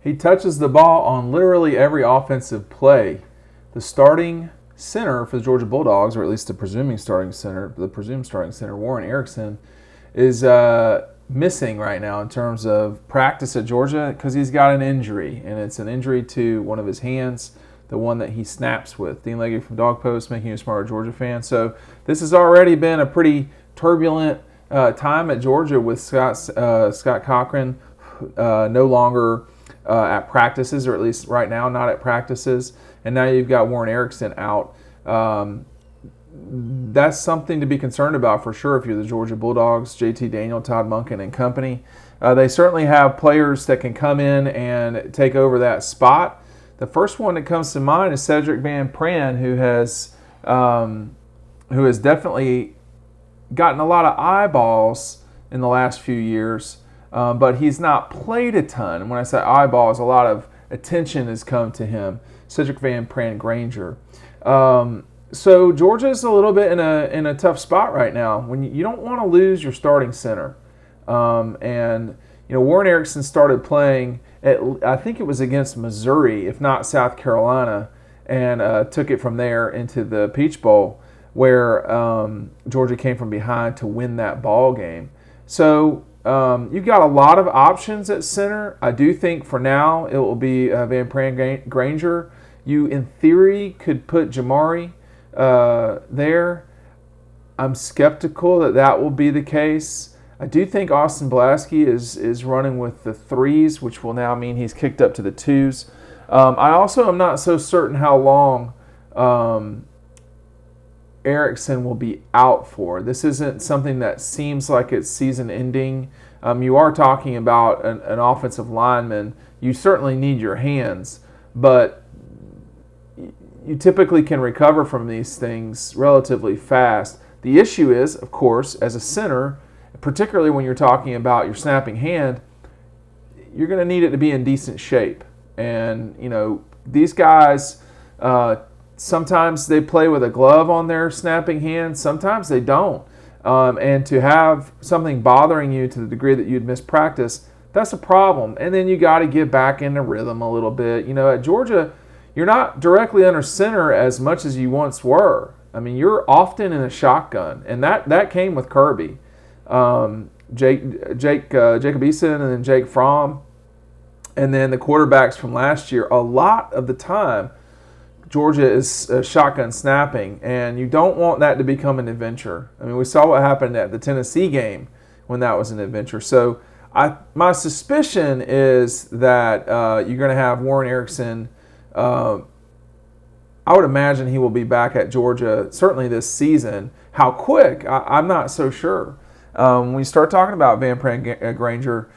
He touches the ball on literally every offensive play. The starting center for the Georgia Bulldogs, or at least the presumed starting center, Warren Erickson, is missing right now in terms of practice at Georgia because he's got an injury, and it's an injury to one of his hands, the one that he snaps with. Dean Legge from Dog Post, Making You a Smarter Georgia Fan. So this has already been a pretty turbulent time at Georgia with Scott Cochran no longer at practices, or at least right now not at practices. And now you've got Warren Erickson out. That's something to be concerned about for sure if you're the Georgia Bulldogs, JT Daniel, Todd Monken, and company. They certainly have players that can come in and take over that spot. The first one that comes to mind is Cedric Van Pran, who has definitely gotten a lot of eyeballs in the last few years, but he's not played a ton. And when I say eyeballs, a lot of attention has come to him. Cedric Van Pran Granger. So Georgia's a little bit in a tough spot right now. When you don't want to lose your starting center, and Warren Erickson started playing I think it was against Missouri, if not South Carolina, and took it from there into the Peach Bowl, where Georgia came from behind to win that ball game. So you've got a lot of options at center. I do think for now it will be Van Pran Granger. You, in theory, could put Jamari there. I'm skeptical that will be the case. I do think Austin Blasky is running with the threes, which will now mean he's kicked up to the twos. I also am not so certain how long Erickson will be out for. This isn't something that seems like it's season ending. You are talking about an offensive lineman. You certainly need your hands, but you typically can recover from these things relatively fast. The issue is, of course, as a center, particularly when you're talking about your snapping hand, you're going to need it to be in decent shape. And, these guys, sometimes they play with a glove on their snapping hand, sometimes they don't. And to have something bothering you to the degree that you'd miss practice, that's a problem. And then you got to get back into rhythm a little bit. At Georgia, you're not directly under center as much as you once were. I mean, you're often in a shotgun, and that came with Kirby. Jacob Eason and then Jake Fromm, and then the quarterbacks from last year, a lot of the time, Georgia is shotgun snapping, and you don't want that to become an adventure. I mean, we saw what happened at the Tennessee game when that was an adventure. So my suspicion is that you're going to have Warren Erickson. I would imagine he will be back at Georgia certainly this season. How quick? I'm not so sure. When you start talking about Van Pran Granger,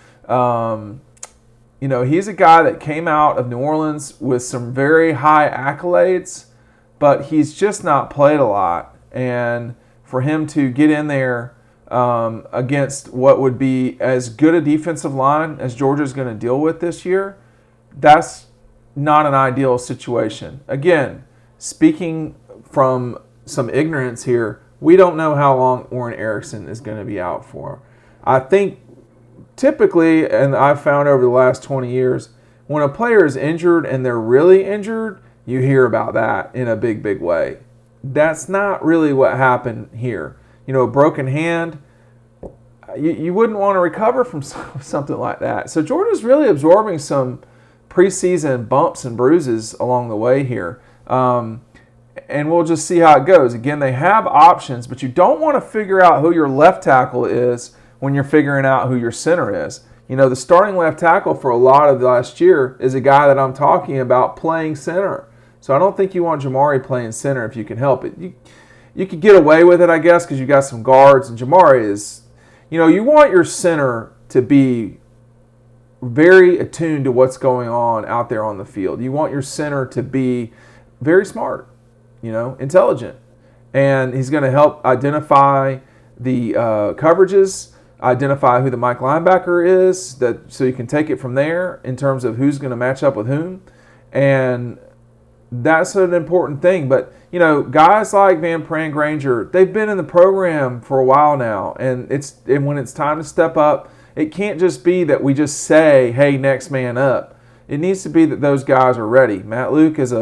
he's a guy that came out of New Orleans with some very high accolades, but he's just not played a lot. And for him to get in there against what would be as good a defensive line as Georgia's going to deal with this year, that's not an ideal situation. Again, speaking from some ignorance here, we don't know how long Warren Erickson is going to be out for. I think typically, and I've found over the last 20 years, when a player is injured and they're really injured, you hear about that in a big, big way. That's not really what happened here. A broken hand, you wouldn't want to recover from something like that. So Georgia's really absorbing some preseason bumps and bruises along the way here. And we'll just see how it goes. Again, they have options, but you don't want to figure out who your left tackle is when you're figuring out who your center is. The starting left tackle for a lot of last year is a guy that I'm talking about playing center. So I don't think you want Jamari playing center if you can help it. You could get away with it, I guess, because you got some guards, and Jamari is, you want your center to be very attuned to what's going on out there on the field. You want your center to be very smart, intelligent. And he's going to help identify the coverages, identify who the Mike linebacker is, so you can take it from there in terms of who's going to match up with whom. And that's an important thing. But, guys like Van Pran Granger, they've been in the program for a while now. And when it's time to step up, it can't just be that we just say, hey, next man up. It needs to be that those guys are ready. Matt Luke is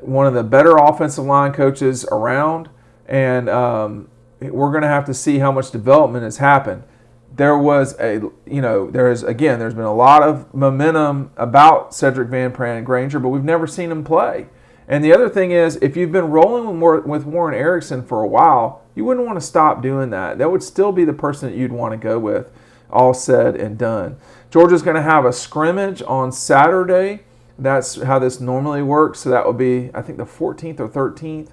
one of the better offensive line coaches around, and we're going to have to see how much development has happened. There's been a lot of momentum about Cedric Van Pran and Granger, but we've never seen him play. And the other thing is, if you've been rolling with Warren Erickson for a while, you wouldn't want to stop doing that. That would still be the person that you'd want to go with, all said and done. Georgia's going to have a scrimmage on Saturday. That's how this normally works. So that would be, I think, the 14th or 13th.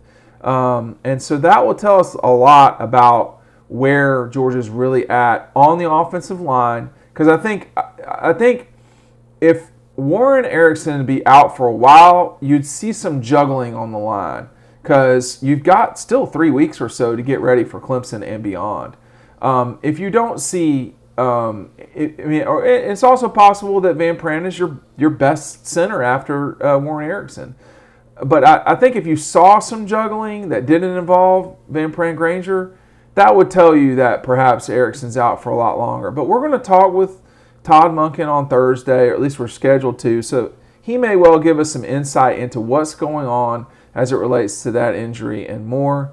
And so that will tell us a lot about where Georgia's really at on the offensive line. Because I think if Warren Erickson to be out for a while, you'd see some juggling on the line because you've got still 3 weeks or so to get ready for Clemson and beyond. If you don't see, it's also possible that Van Pran is your best center after Warren Erickson. But I think if you saw some juggling that didn't involve Van Pran Granger, that would tell you that perhaps Erickson's out for a lot longer. But we're going to talk with Todd Monken on Thursday, or at least we're scheduled to, so he may well give us some insight into what's going on as it relates to that injury and more.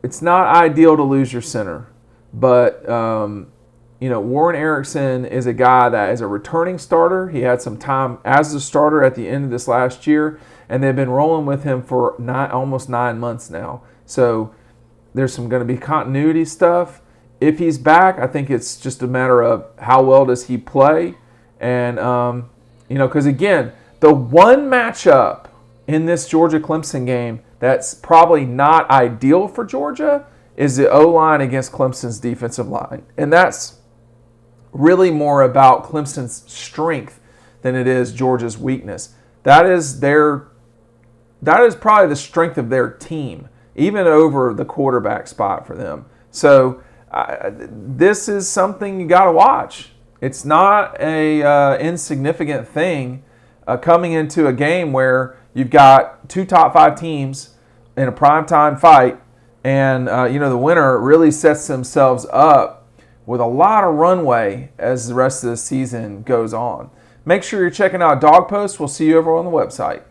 It's not ideal to lose your center, but Warren Erickson is a guy that is a returning starter. He had some time as a starter at the end of this last year, and they've been rolling with him for almost 9 months now. So there's going to be continuity stuff. If he's back, I think it's just a matter of how well does he play. And, because again, the one matchup in this Georgia-Clemson game that's probably not ideal for Georgia is the O-line against Clemson's defensive line. And that's really more about Clemson's strength than it is Georgia's weakness. That is probably the strength of their team, even over the quarterback spot for them. So this is something you got to watch. It's not a insignificant thing coming into a game where you've got two top 5 teams in a primetime fight, and the winner really sets themselves up with a lot of runway as the rest of the season goes on. Make sure you're checking out Dog Post. We'll see you over on the website.